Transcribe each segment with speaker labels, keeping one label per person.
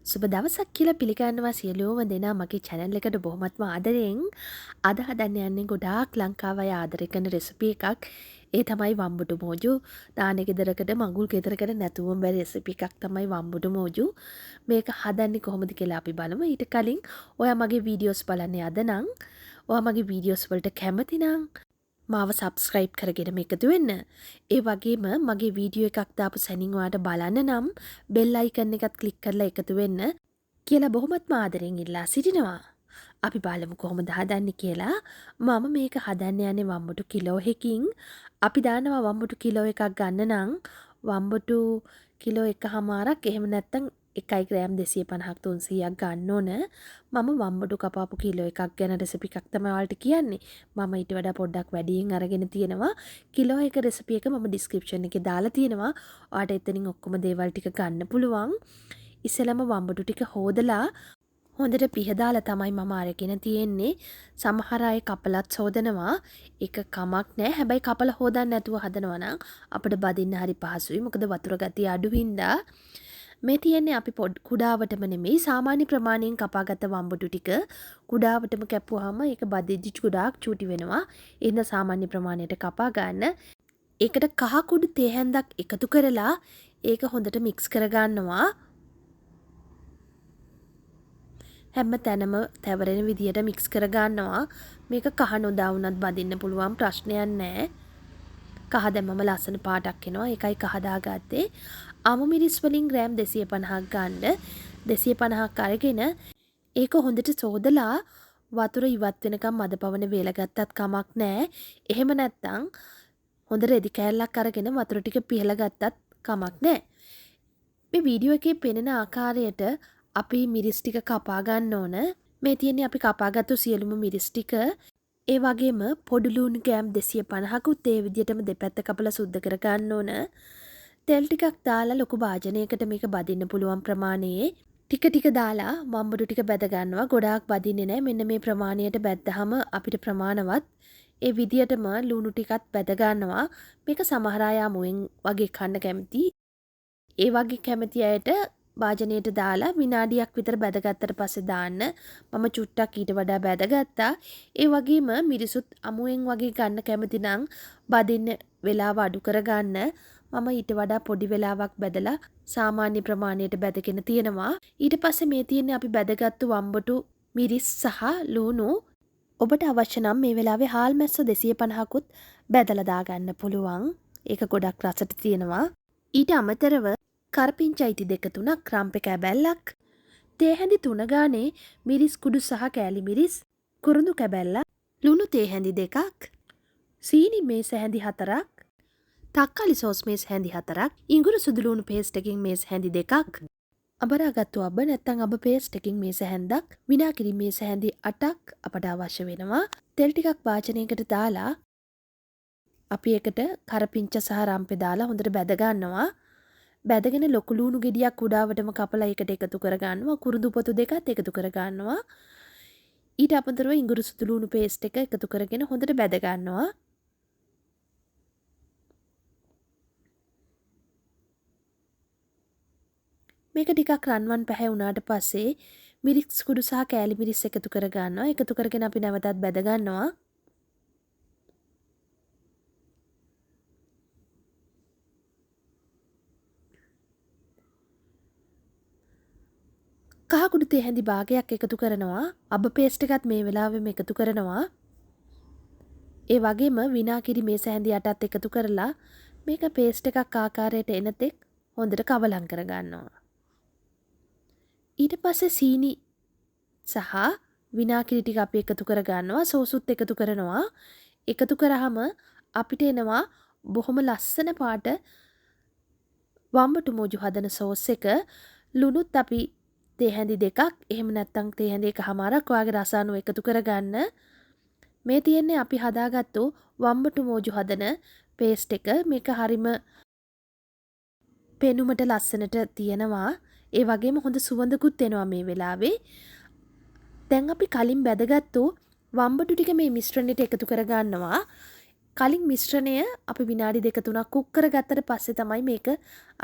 Speaker 1: සුබ දවසක් කියලා පිළිගන්නවා සියලුම දෙනා මගේ channel එකට බොහොමත්ම ආදරෙන්. අද හදන්න යන්නේ ගොඩාක් ලංකාව අය ආදරය කරන රෙසිපි එකක්. ඒ තමයි වම්බුටු මෝජු. දානේ ගෙදරකට මඟුල් ගෙදරකට නැතුවම බැරි රෙසිපි එකක් තමයි වම්බුටු මෝජු. මේක හදන්නේ කොහොමද කියලා අපි බලමු. ඊට කලින් ඔයා මගේ වීඩියෝස් බලන්න යද නම් ඔයා මගේ වීඩියෝස් වලට කැමති නම් මාව සබස්ක්‍රයිබ් කරගෙන එකතු වෙන්න. ඒ වගේම මගේ වීඩියෝ එකක් දාපු සැනින් ඔයාට බලන්න නම් බෙල් අයිකන් එකත් ක්ලික් කරලා එකතු වෙන්න කියලා බොහොමත්ම ආදරෙන් ඉල්ලා සිටිනවා. අපි බලමු කොහොමද හදන්නේ කියලා. මම මේක හදන්න යන්නේ වම්බුටු කිලෝ එකකින්. අපි දානවා වම්බුටු කිලෝ එකක් ගන්න නම් වම්බුටු කිලෝ එකමාරක් එහෙම නැත්නම් 1 ග්‍රෑම් 250ක් 300ක් ගන්න ඕන. මම වම්බුටු කපාපු කිලෝ එකක් ගැන රෙසිපි එකක් තමයි ඔයාලට කියන්නේ. මම ඊට වඩා පොඩ්ඩක් වැඩියෙන් අරගෙන තියෙනවා. කිලෝ එක රෙසිපි එක මම ඩිස්ක්‍රිප්ෂන් එකේ දාලා තියෙනවා. ඔයාලට එතනින් ඔක්කොම දේවල් ටික ගන්න පුළුවන්. ඉස්සෙල්ලාම වම්බුටු ටික හොදලා හොඳට පිහදාලා තමයි මම අරගෙන තියෙන්නේ. සමහර අය කපලත් හොදනවා. ඒක කමක් නෑ. හැබැයි කපලා හොදන්න නැතුව හදනවා නම් අපිට බදින්න හරි පහසුයි. මොකද වතුර ගතිය අඩු හින්දා මේ තියෙන්නේ අපි කුඩාවටම නෙමෙයි සාමාන්‍ය ප්‍රමාණයෙන් කපාගත්ත වම්බුටු ටික කුඩාවටම කැපුවාම ඒක බදිද්දි ගොඩාක් චූටි වෙනවා. එහෙනම් සාමාන්‍ය ප්‍රමාණයට කපා ගන්න. ඒකට කහ කුඩු තේ හැන්දක් එකතු කරලා ඒක හොඳට මික්ස් කර ගන්නවා. හැම තැනම තැවරෙන විදියට මික්ස් කර ගන්නවා. මේක කහ නොදා වුණත් බදින්න පුළුවන් ප්‍රශ්නයක් නැහැ. කහ දැම්මම ලස්සන පාටක් එනවා. ඒකයි කහ දාගත්තේ. අමු මිරිස් වලින් ග්‍රෑම් 250ක් ගන්න. 250ක් අරගෙන ඒක හොඳට සෝදලා වතුර ඉවත් වෙනකම් මද පවන වේල ගත්තත් කමක් නැහැ. එහෙම නැත්නම් හොඳ රෙදි කෑල්ලක් අරගෙන වතුර ටික පිහලා ගත්තත් කමක් නැහැ. මේ වීඩියෝ එකේ පෙනෙන ආකාරයට අපි මිරිස් ටික කපා ගන්න ඕන. මේ තියෙන්නේ අපි කපාගත්තු සියලුම මිරිස් ටික. ඒ වගේම පොඩි ලුණු ග්‍රෑම් 250කුත් ඒ විදිහටම දෙපැත්ත කපලා සුද්ධ කර ගන්න ඕන. තෙල් ටිකක් දාලා ලොකු භාජනයකට මේක බදින්න පුළුවන් ප්‍රමාණයේ ටික ටික දාලා වම්බුටු ටික බැද ගන්නවා. ගොඩාක් බදින්නේ නැහැ. මෙන්න මේ ප්‍රමාණයට බැද්දාම අපිට ප්‍රමාණවත් ඒ විදියටම ලුණු ටිකත් බැද ගන්නවා. මේක සමහර අය අමුවෙන් වගේ කන්න කැමති. ඒ වගේ කැමති අයට භාජනයට දාලා විනාඩියක් විතර බැදගත්තට පස්සේ දාන්න. මම චුට්ටක් ඊට වඩා බැදගත්තා. ඒ වගේම මිරිසුත් අමුවෙන් වගේ ගන්න කැමති නම් බදින්න වෙලාව අඩු කරගන්න. මම ඊට වඩා පොඩි වෙලාවක් බැදලා සාමාන්‍ය ප්‍රමාණයට බැදගෙන තියෙනවා. ඊට පස්සේ මේ තියෙන්නේ අපි බැදගත්තු වම්බුටු මිරිස් සහ ලුණු. ඔබට අවශ්‍ය නම් මේ වෙලාවේ හාල් මැස්ස 250කුත් බැදලා දාගන්න පුළුවන්. ඒක ගොඩක් රසට තියෙනවා. ඊට අමතරව කරපිංචයිති 2-3ක් රම්පේ කැබැල්ලක් තේ හැඳි 3 ගානේ මිරිස් කුඩු සහ කෑලි මිරිස් කුරුඳු කැබැල්ලක් ලුණු තේ හැඳි 2ක් සීනි මේස හැඳි 4ක් තක්කාලි සෝස් මේස් හැඳි 4ක් ඉඟුරු සුදු ලුණු පේස්ට් එකකින් මේස් හැඳි 2ක් අබරාගත්තු අබ නැත්නම් අබ පේස්ට් එකකින් මේස හැන්දක් විනාගිරි මේස හැඳි 8ක් අපට අවශ්‍ය වෙනවා. තෙල් ටිකක් වාචනයකට දාලා අපි එකට කරපිංච සහ රම්පේ දාලා හොඳට බැද ගන්නවා. බැදගෙන ලොකු ලුණු ගෙඩියක් උඩාවටම කපලා ඒකට එකතු කර ගන්නවා. කුරුඳු පොතු දෙකත් එකතු කර ගන්නවා. ඊට අමතරව ඉඟුරු සුදු ලුණු පේස්ට් එක එකතු කරගෙන හොඳට බැද ගන්නවා. මේක ටිකක් රන්වන් පැහැ වුණාට පස්සේ මිරිස් කුඩු සහ කෑලි මිරිස් එකතු කර ගන්නවා. එකතු කරගෙන අපි නැවතත් බැද ගන්නවා. කහ කුඩු තේ හැඳි භාගයක් එකතු කරනවා. අබ පේස්ට් එකත් මේ වෙලාවෙම එකතු කරනවා. ඒ වගේම විනාගිරි මේස හැඳි 8ත් එකතු කරලා මේක පේස්ට් එකක් ආකාරයට එනතෙක් හොඳට කවලම් කර ගන්නවා. ඊට පස්සේ සීනි සහ විනාගිරි ටික අපි එකතු කර ගන්නවා. සෝසුත් එකතු කරනවා. එකතු කරාම අපිට එනවා බොහොම ලස්සන පාට වම්බටුමෝජු හදන සෝස් එක. ලුණුත් අපි තේ හැඳි 2ක් එහෙම නැත්නම් තේ හැඳි 1මාරක් ඔයාගේ රස අනුව එකතු කරගන්න. මේ තියෙන්නේ අපි හදාගත්තු වම්බටුමෝජු හදන පේස්ට් එක. මේක හරිම පෙනුමට ලස්සනට තියෙනවා. ඒ වගේම හොඳ සුවඳකුත් එනවා මේ වෙලාවේ. දැන් අපි කලින් බැදගත්තු වම්බටු ටික මේ මිශ්‍රණයට එකතු කර ගන්නවා. කලින් මිශ්‍රණය අපි විනාඩි 2-3ක් කුක් කරගත්තට පස්සේ තමයි මේක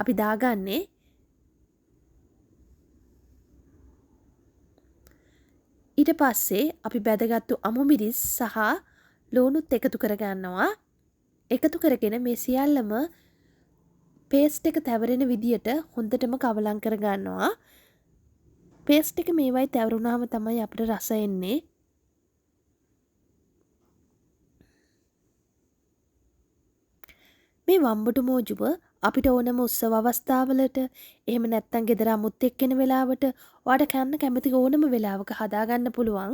Speaker 1: අපි දාගන්නේ. ඊට පස්සේ අපි බැදගත්තු අමු මිරිස් සහ ලුණුත් එකතු කරගන්නවා. එකතු කරගෙන මේ සියල්ලම පේස්ට් එක තැවරෙන විදියට හොඳටම කවලම් කරගන්නවා. පේස්ට් එක මේවයි තැවරුණාම තමයි අපිට රස එන්නේ. මේ වම්බටු මෝජුව අපිට ඕනම උත්සව අවස්ථාවලට එහෙම නැත්නම් ගෙදර අමුත් එක්කෙන වෙලාවට ඔයාලට කන්න කැමති ඕනම වෙලාවක හදාගන්න පුළුවන්.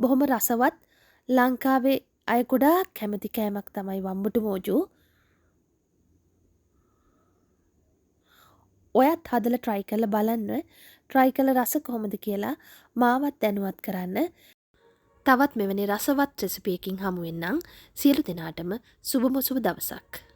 Speaker 1: බොහොම රසවත් ලංකාවේ අය ගොඩාක් කැමති කෑමක් තමයි වම්බටු මෝජු. ඔයත් හදලා try කරලා බලන්න. try කළ රස කොහොමද කියලා මාවත් දැනුවත් කරන්න. තවත් මෙවැනි රසවත් රෙසිපි එකකින් හමු වෙන්නම්. සියලු දෙනාටම සුබම සුබ දවසක්.